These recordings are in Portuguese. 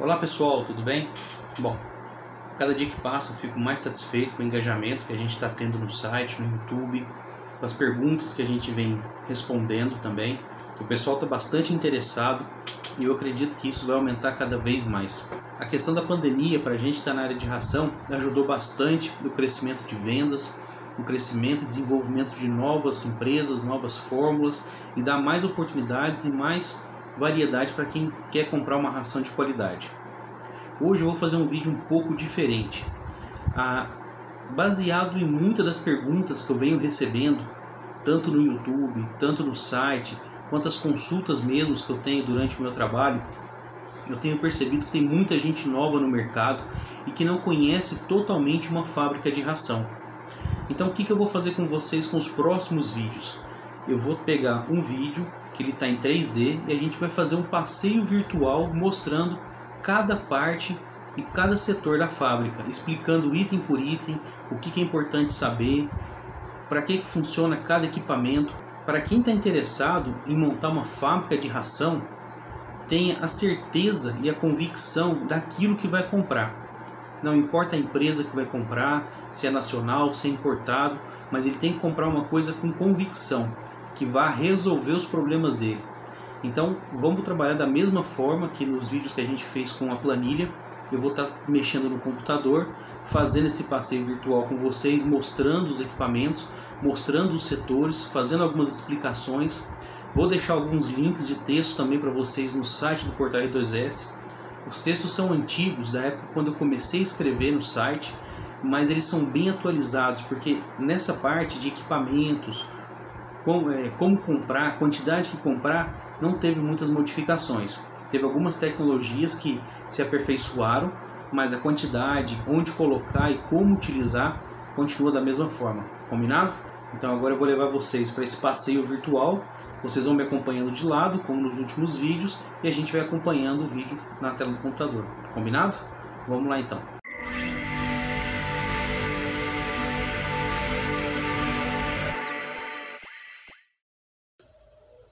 Olá pessoal, tudo bem? Bom, cada dia que passa eu fico mais satisfeito com o engajamento que a gente está tendo no site, no YouTube, com as perguntas que a gente vem respondendo também. O pessoal está bastante interessado e eu acredito que isso vai aumentar cada vez mais. A questão da pandemia para a gente que está na área de ração ajudou bastante no crescimento de vendas, no crescimento e desenvolvimento de novas empresas, novas fórmulas e dá mais oportunidades e mais variedade para quem quer comprar uma ração de qualidade. Hoje eu vou fazer um vídeo um pouco diferente, baseado em muitas das perguntas que eu venho recebendo, tanto no YouTube, tanto no site, quanto as consultas mesmo que eu tenho durante o meu trabalho. Eu tenho percebido que tem muita gente nova no mercado e que não conhece totalmente uma fábrica de ração. Então o que eu vou fazer com vocês com os próximos vídeos? Eu vou pegar um vídeo que ele está em 3D e a gente vai fazer um passeio virtual mostrando cada parte e cada setor da fábrica, explicando item por item, o que é importante saber, para que funciona cada equipamento. Para quem está interessado em montar uma fábrica de ração, tenha a certeza e a convicção daquilo que vai comprar. Não importa a empresa que vai comprar, se é nacional, se é importado, mas ele tem que comprar uma coisa com convicção, que vai resolver os problemas dele. Então vamos trabalhar da mesma forma que nos vídeos que a gente fez com a planilha. Eu vou estar mexendo no computador, fazendo esse passeio virtual com vocês, mostrando os equipamentos, mostrando os setores, fazendo algumas explicações. Vou deixar alguns links de texto também para vocês no site do Portal R2S. Os textos são antigos, da época quando eu comecei a escrever no site, mas eles são bem atualizados, porque nessa parte de equipamentos, como comprar, a quantidade que comprar, não teve muitas modificações. Teve algumas tecnologias que se aperfeiçoaram, mas a quantidade, onde colocar e como utilizar continua da mesma forma. Combinado? Então agora eu vou levar vocês para esse passeio virtual. Vocês vão me acompanhando de lado, como nos últimos vídeos, e a gente vai acompanhando o vídeo na tela do computador. Combinado? Vamos lá então.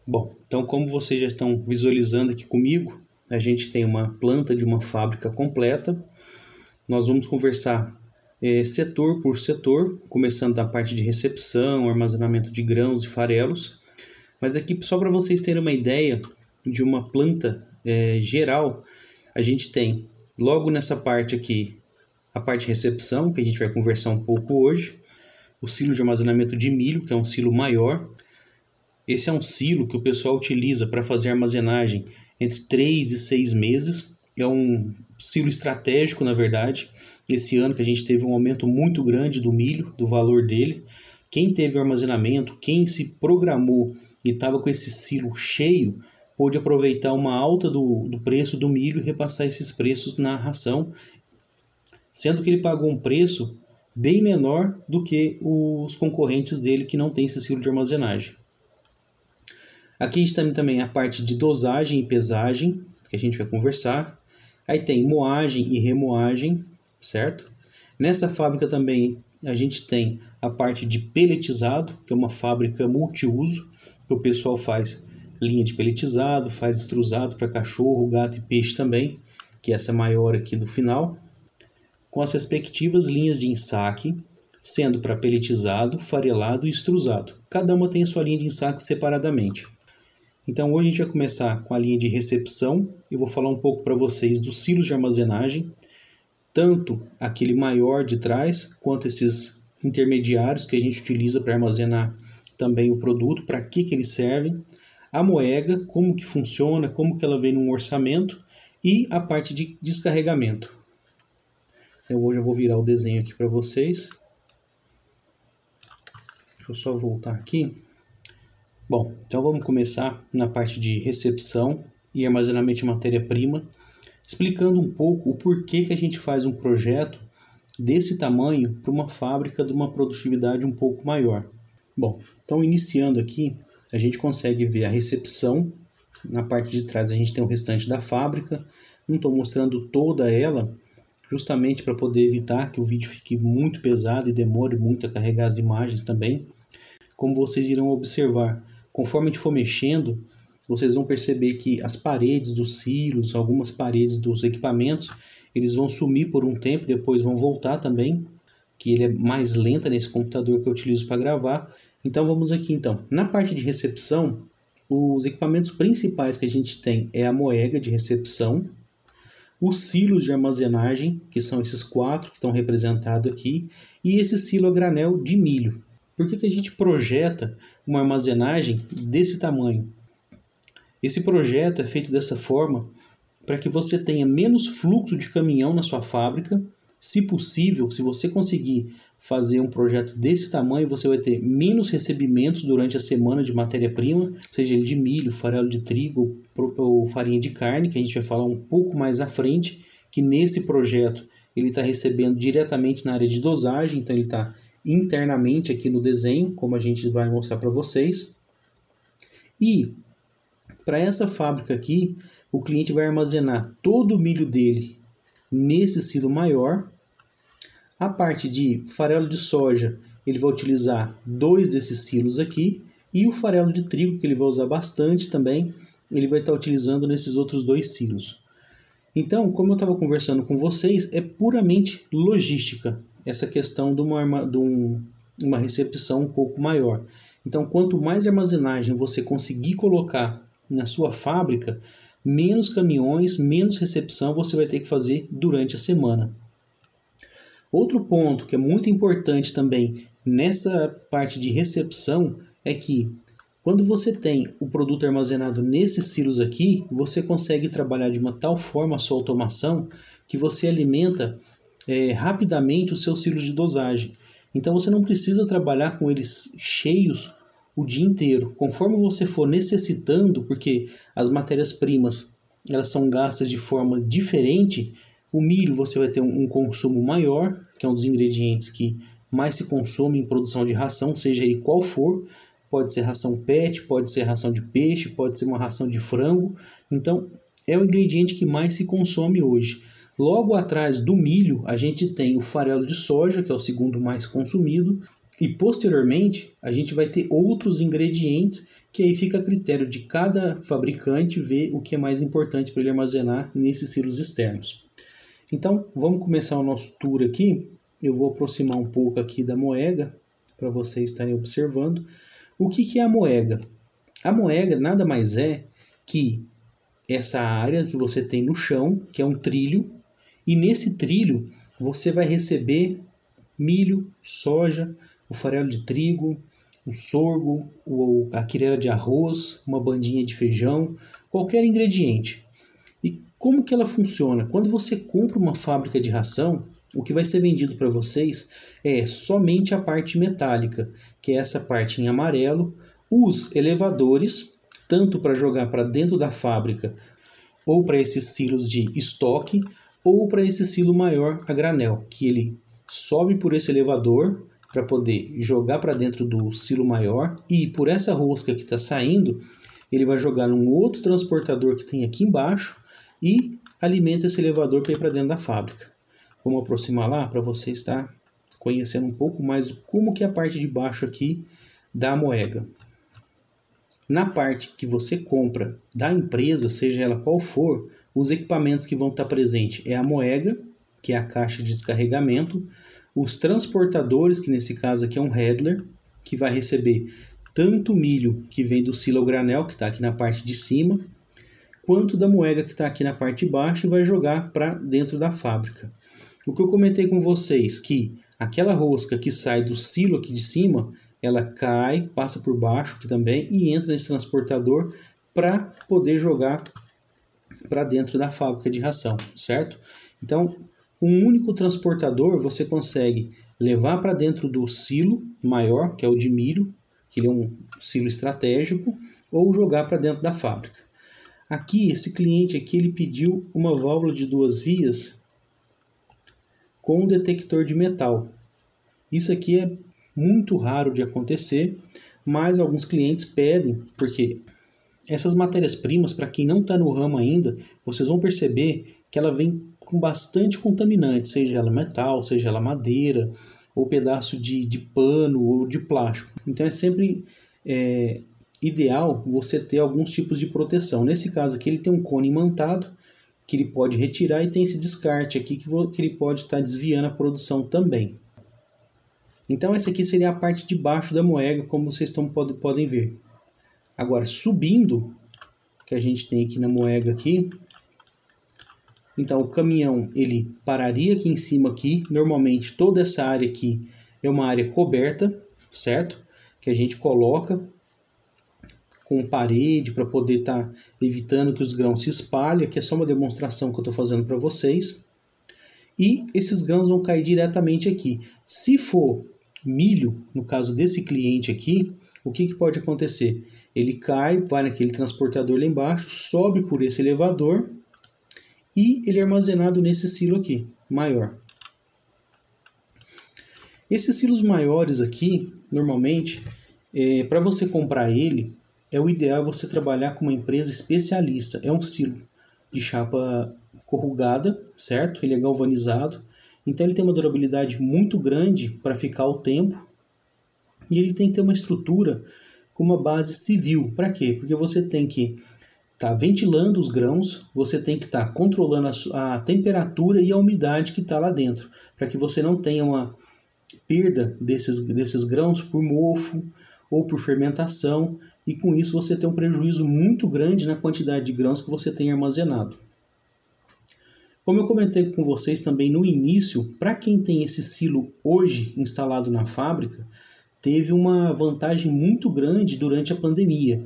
Bom, então como vocês já estão visualizando aqui comigo, a gente tem uma planta de uma fábrica completa. Nós vamos conversar setor por setor, começando da parte de recepção, armazenamento de grãos e farelos. Mas aqui, só para vocês terem uma ideia de uma planta geral, a gente tem logo nessa parte aqui a parte de recepção, que a gente vai conversar um pouco hoje, o silo de armazenamento de milho, que é um silo maior. Esse é um silo que o pessoal utiliza para fazer armazenagem entre 3 e 6 meses. É um silo estratégico, na verdade. Esse ano que a gente teve um aumento muito grande do milho, do valor dele. Quem teve armazenamento, quem se programou e estava com esse silo cheio, pôde aproveitar uma alta do preço do milho e repassar esses preços na ração, sendo que ele pagou um preço bem menor do que os concorrentes dele que não tem esse silo de armazenagem. Aqui está também a parte de dosagem e pesagem, que a gente vai conversar. Aí tem moagem e remoagem, certo? Nessa fábrica também a gente tem a parte de peletizado, que é uma fábrica multiuso, que o pessoal faz linha de peletizado, faz extrusado para cachorro, gato e peixe também, que essa é maior aqui do final, com as respectivas linhas de ensaque, sendo para peletizado, farelado e extrusado. Cada uma tem a sua linha de ensaque separadamente. Então hoje a gente vai começar com a linha de recepção. Eu vou falar um pouco para vocês dos silos de armazenagem, tanto aquele maior de trás, quanto esses intermediários que a gente utiliza para armazenar também o produto, para que eles servem, a moega, como que funciona, como que ela vem num orçamento, e a parte de descarregamento. Hoje eu vou virar o desenho aqui para vocês. Deixa eu só voltar aqui. Bom, então vamos começar na parte de recepção e armazenamento de matéria-prima, explicando um pouco o porquê que a gente faz um projeto desse tamanho para uma fábrica de uma produtividade um pouco maior. Bom, então iniciando aqui, a gente consegue ver a recepção. Na parte de trás a gente tem o restante da fábrica. Não estou mostrando toda ela, justamente para poder evitar que o vídeo fique muito pesado e demore muito a carregar as imagens também. Como vocês irão observar, conforme a gente for mexendo, vocês vão perceber que as paredes dos silos, algumas paredes dos equipamentos, eles vão sumir por um tempo, depois vão voltar também, que ele é mais lenta nesse computador que eu utilizo para gravar. Então vamos aqui então. Na parte de recepção, os equipamentos principais que a gente tem é a moega de recepção, os silos de armazenagem, que são esses 4 que estão representados aqui, e esse silo a granel de milho. Por que a gente projeta uma armazenagem desse tamanho? Esse projeto é feito dessa forma para que você tenha menos fluxo de caminhão na sua fábrica. Se possível, se você conseguir fazer um projeto desse tamanho, você vai ter menos recebimentos durante a semana de matéria-prima, seja ele de milho, farelo de trigo ou farinha de carne, que a gente vai falar um pouco mais à frente, que nesse projeto ele está recebendo diretamente na área de dosagem, então ele está internamente aqui no desenho, como a gente vai mostrar para vocês. E para essa fábrica aqui, o cliente vai armazenar todo o milho dele nesse silo maior. A parte de farelo de soja, ele vai utilizar 2 desses silos aqui, e o farelo de trigo, que ele vai usar bastante também, ele vai estar utilizando nesses outros 2 silos. Então, como eu estava conversando com vocês, é puramente logística essa questão de uma recepção um pouco maior. Então, quanto mais armazenagem você conseguir colocar na sua fábrica, menos caminhões, menos recepção você vai ter que fazer durante a semana. Outro ponto que é muito importante também nessa parte de recepção é que quando você tem o produto armazenado nesses silos aqui, você consegue trabalhar de uma tal forma a sua automação que você alimenta rapidamente os seus silos de dosagem. Então você não precisa trabalhar com eles cheios o dia inteiro. Conforme você for necessitando, porque as matérias-primas elas são gastas de forma diferente, o milho você vai ter um consumo maior, que é um dos ingredientes que mais se consome em produção de ração, seja ele qual for. Pode ser ração PET, pode ser ração de peixe, pode ser uma ração de frango. Então, é o ingrediente que mais se consome hoje. Logo atrás do milho, a gente tem o farelo de soja, que é o segundo mais consumido. E, posteriormente, a gente vai ter outros ingredientes que aí fica a critério de cada fabricante ver o que é mais importante para ele armazenar nesses silos externos. Então, vamos começar o nosso tour aqui. Eu vou aproximar um pouco aqui da moega, para vocês estarem observando. O que é a moega? A moega nada mais é que essa área que você tem no chão, que é um trilho, e nesse trilho você vai receber milho, soja, o farelo de trigo, o sorgo, a quireira de arroz, uma bandinha de feijão, qualquer ingrediente. E como que ela funciona? Quando você compra uma fábrica de ração, o que vai ser vendido para vocês é somente a parte metálica, que é essa parte em amarelo, os elevadores, tanto para jogar para dentro da fábrica, ou para esses silos de estoque, ou para esse silo maior a granel, que ele sobe por esse elevador para poder jogar para dentro do silo maior, e por essa rosca que está saindo, ele vai jogar num outro transportador que tem aqui embaixo, e alimenta esse elevador para ir para dentro da fábrica. Vamos aproximar lá para você estar conhecendo um pouco mais como que é a parte de baixo aqui da moega. Na parte que você compra da empresa, seja ela qual for, os equipamentos que vão estar presentes é a moega, que é a caixa de descarregamento, os transportadores, que nesse caso aqui é um headler, que vai receber tanto o milho que vem do silo ao granel, que está aqui na parte de cima, quanto da moega que está aqui na parte de baixo e vai jogar para dentro da fábrica. O que eu comentei com vocês, que aquela rosca que sai do silo aqui de cima, ela cai, passa por baixo aqui também e entra nesse transportador para poder jogar para dentro da fábrica de ração, certo? Então, com um único transportador você consegue levar para dentro do silo maior, que é o de milho, que ele é um silo estratégico, ou jogar para dentro da fábrica. Aqui, esse cliente aqui, ele pediu uma válvula de 2 vias com um detector de metal. Isso aqui é muito raro de acontecer, mas alguns clientes pedem, porque essas matérias-primas, para quem não está no ramo ainda, vocês vão perceber que ela vem com bastante contaminante, seja ela metal, seja ela madeira, ou pedaço de pano ou de plástico. Então é sempre ideal você ter alguns tipos de proteção. Nesse caso aqui ele tem um cone imantado, que ele pode retirar, e tem esse descarte aqui que ele pode estar desviando a produção também. Então essa aqui seria a parte de baixo da moega, como vocês podem ver. Agora, subindo, que a gente tem aqui na moega aqui, então o caminhão ele pararia aqui em cima aqui. Normalmente toda essa área aqui é uma área coberta, certo? Que a gente coloca com parede para poder estar evitando que os grãos se espalhem. Aqui é só uma demonstração que eu estou fazendo para vocês. E esses grãos vão cair diretamente aqui. Se for milho, no caso desse cliente aqui, o que pode acontecer? Ele cai, vai naquele transportador lá embaixo, sobe por esse elevador e ele é armazenado nesse silo aqui, maior. Esses silos maiores aqui, normalmente, para você comprar ele, o ideal é você trabalhar com uma empresa especialista. É um silo de chapa corrugada, certo? Ele é galvanizado, então ele tem uma durabilidade muito grande para ficar ao tempo, e ele tem que ter uma estrutura com uma base civil. Para quê? Porque você tem que estar ventilando os grãos, você tem que estar controlando a temperatura e a umidade que está lá dentro, para que você não tenha uma perda desses grãos por mofo ou por fermentação, e com isso você tem um prejuízo muito grande na quantidade de grãos que você tem armazenado. Como eu comentei com vocês também no início, para quem tem esse silo hoje instalado na fábrica, teve uma vantagem muito grande durante a pandemia,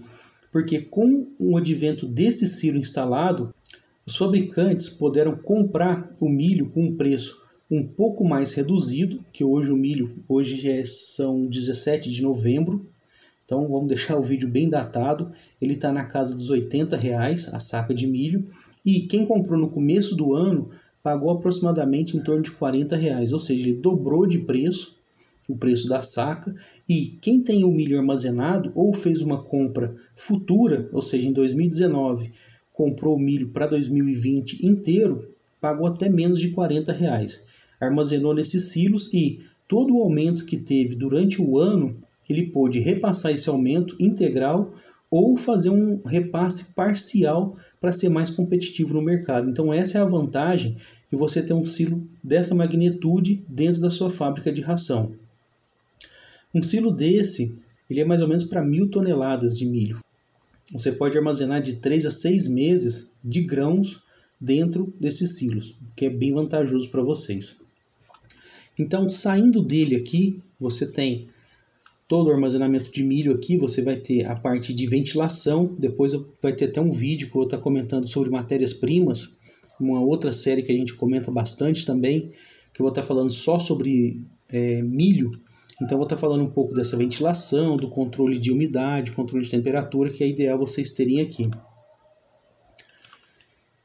porque com o advento desse silo instalado, os fabricantes puderam comprar o milho com um preço um pouco mais reduzido, que hoje o milho são 17 de novembro, então vamos deixar o vídeo bem datado, ele está na casa dos R$80 a saca de milho, e quem comprou no começo do ano pagou aproximadamente em torno de R$40, ou seja, ele dobrou de preço, o preço da saca, e quem tem o milho armazenado ou fez uma compra futura, ou seja, em 2019, comprou o milho para 2020 inteiro, pagou até menos de R$40. Armazenou nesses silos e todo o aumento que teve durante o ano, ele pôde repassar esse aumento integral ou fazer um repasse parcial para ser mais competitivo no mercado. Então essa é a vantagem de você ter um silo dessa magnitude dentro da sua fábrica de ração. Um silo desse, ele é mais ou menos para 1.000 toneladas de milho. Você pode armazenar de 3 a 6 meses de grãos dentro desses silos, que é bem vantajoso para vocês. Então, saindo dele aqui, você tem todo o armazenamento de milho aqui, você vai ter a parte de ventilação, depois vai ter até um vídeo que eu vou estar comentando sobre matérias-primas, uma outra série que a gente comenta bastante também, que eu vou estar falando só sobre milho. Então eu vou estar falando um pouco dessa ventilação, do controle de umidade, controle de temperatura, que é ideal vocês terem aqui.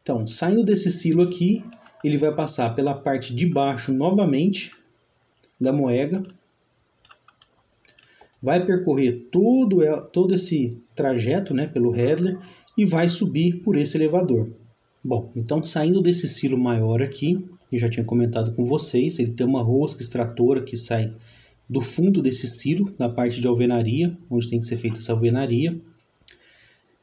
Então, saindo desse silo aqui, ele vai passar pela parte de baixo novamente da moega, vai percorrer todo esse trajeto, né, pelo header, e vai subir por esse elevador. Bom, então saindo desse silo maior aqui, eu já tinha comentado com vocês, ele tem uma rosca extratora que sai do fundo desse silo, na parte de alvenaria, onde tem que ser feita essa alvenaria.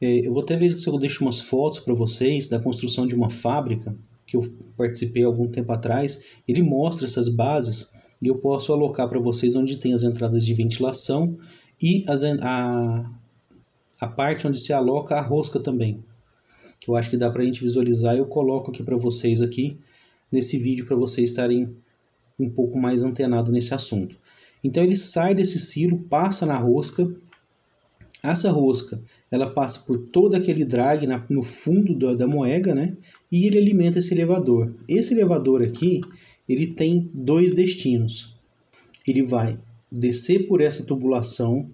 Eu vou até ver se eu deixo umas fotos para vocês da construção de uma fábrica, que eu participei há algum tempo atrás. Ele mostra essas bases e eu posso alocar para vocês onde tem as entradas de ventilação e a parte onde se aloca a rosca também, que eu acho que dá para a gente visualizar. Eu coloco aqui para vocês aqui nesse vídeo para vocês estarem um pouco mais antenados nesse assunto. Então ele sai desse silo, passa na rosca. Essa rosca ela passa por todo aquele drag no fundo da moega, né? E ele alimenta esse elevador. Esse elevador aqui, ele tem dois destinos. Ele vai descer por essa tubulação,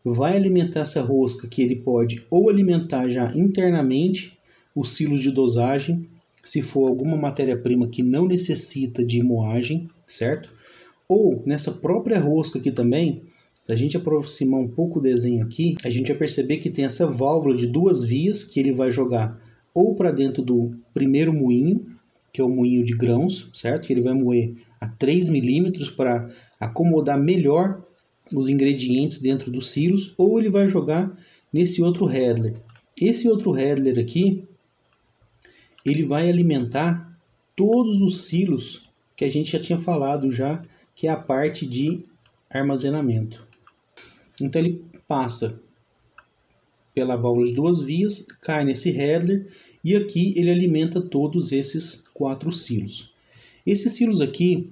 vai alimentar essa rosca, que ele pode ou alimentar já internamente os silos de dosagem, se for alguma matéria-prima que não necessita de moagem, certo? Ou nessa própria rosca aqui também, se a gente aproximar um pouco o desenho aqui, a gente vai perceber que tem essa válvula de duas vias que ele vai jogar ou para dentro do primeiro moinho, que é o moinho de grãos, certo? Que ele vai moer a 3 milímetros para acomodar melhor os ingredientes dentro dos silos, ou ele vai jogar nesse outro header. Esse outro header aqui, ele vai alimentar todos os silos que a gente já tinha falado já, que é a parte de armazenamento. Então ele passa pela válvula de 2 vias, cai nesse header e aqui ele alimenta todos esses 4 silos. Esses silos aqui,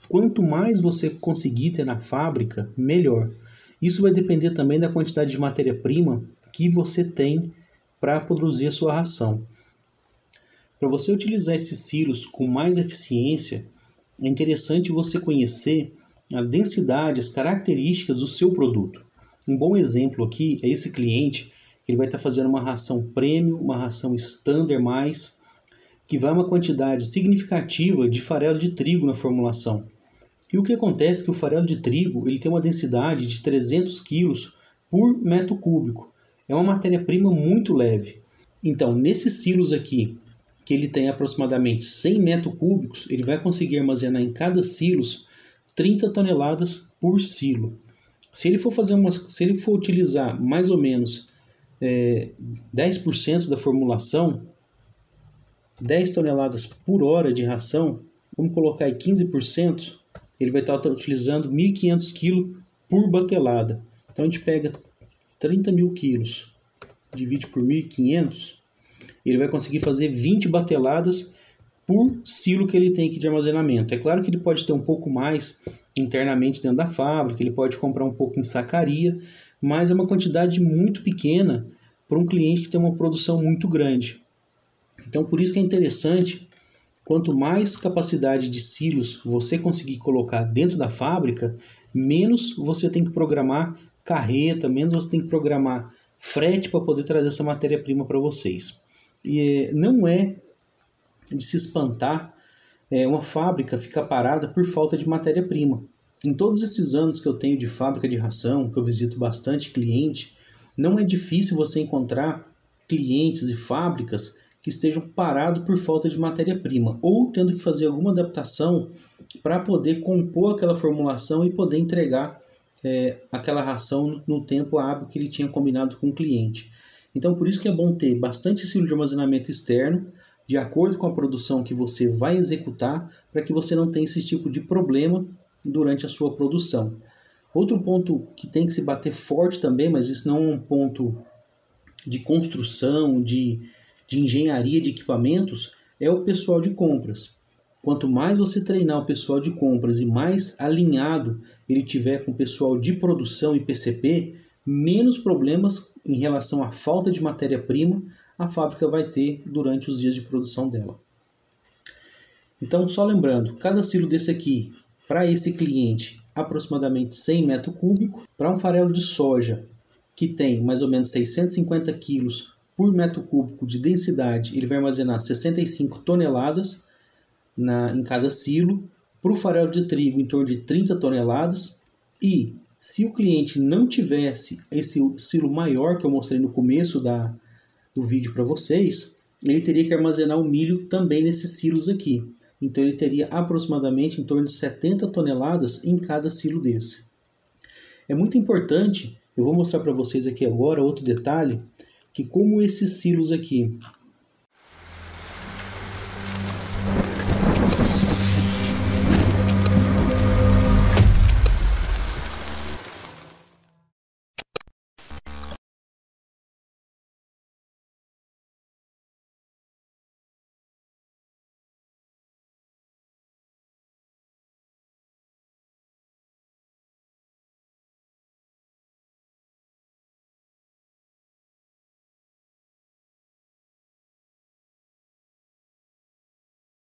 quanto mais você conseguir ter na fábrica, melhor. Isso vai depender também da quantidade de matéria-prima que você tem para produzir a sua ração. Para você utilizar esses silos com mais eficiência, é interessante você conhecer a densidade, as características do seu produto. Um bom exemplo aqui é esse cliente, que ele vai estar fazendo uma ração premium, uma ração standard mais, que vai uma quantidade significativa de farelo de trigo na formulação. E o que acontece é que o farelo de trigo ele tem uma densidade de 300 kg por metro cúbico. É uma matéria-prima muito leve. Então, nesses silos aqui, que ele tem aproximadamente 100 metros cúbicos, ele vai conseguir armazenar em cada silos 30 toneladas por silo. Se ele for utilizar mais ou menos 10% da formulação, 10 toneladas por hora de ração, vamos colocar aí 15%, ele vai estar utilizando 1.500 kg por batelada. Então a gente pega 30 mil quilos, divide por 1.500, ele vai conseguir fazer 20 bateladas por silo que ele tem aqui de armazenamento. É claro que ele pode ter um pouco mais internamente dentro da fábrica, ele pode comprar um pouco em sacaria, mas é uma quantidade muito pequena para um cliente que tem uma produção muito grande. Então por isso que é interessante, quanto mais capacidade de silos você conseguir colocar dentro da fábrica, menos você tem que programar carreta, menos você tem que programar frete para poder trazer essa matéria-prima para vocês. E não é de se espantar uma fábrica ficar parada por falta de matéria-prima. Em todos esses anos que eu tenho de fábrica de ração, que eu visito bastante cliente, não é difícil você encontrar clientes e fábricas que estejam parados por falta de matéria-prima ou tendo que fazer alguma adaptação para poder compor aquela formulação e poder entregar aquela ração no tempo hábil que ele tinha combinado com o cliente. Então por isso que é bom ter bastante silo de armazenamento externo, de acordo com a produção que você vai executar, para que você não tenha esse tipo de problema durante a sua produção. Outro ponto que tem que se bater forte também, mas isso não é um ponto de construção, de engenharia de equipamentos, é o pessoal de compras. Quanto mais você treinar o pessoal de compras e mais alinhado ele tiver com o pessoal de produção e PCP, menos problemas em relação à falta de matéria-prima a fábrica vai ter durante os dias de produção dela. Então, só lembrando, cada silo desse aqui, para esse cliente, aproximadamente 100 metros cúbicos. Para um farelo de soja, que tem mais ou menos 650 quilos por metro cúbico de densidade, ele vai armazenar 65 toneladas em cada silo. Para o farelo de trigo, em torno de 30 toneladas. E se o cliente não tivesse esse silo maior que eu mostrei no começo do vídeo para vocês, ele teria que armazenar o milho também nesses silos aqui. Então ele teria aproximadamente em torno de 70 toneladas em cada silo desse. É muito importante, eu vou mostrar para vocês aqui agora outro detalhe, que como esses silos aqui,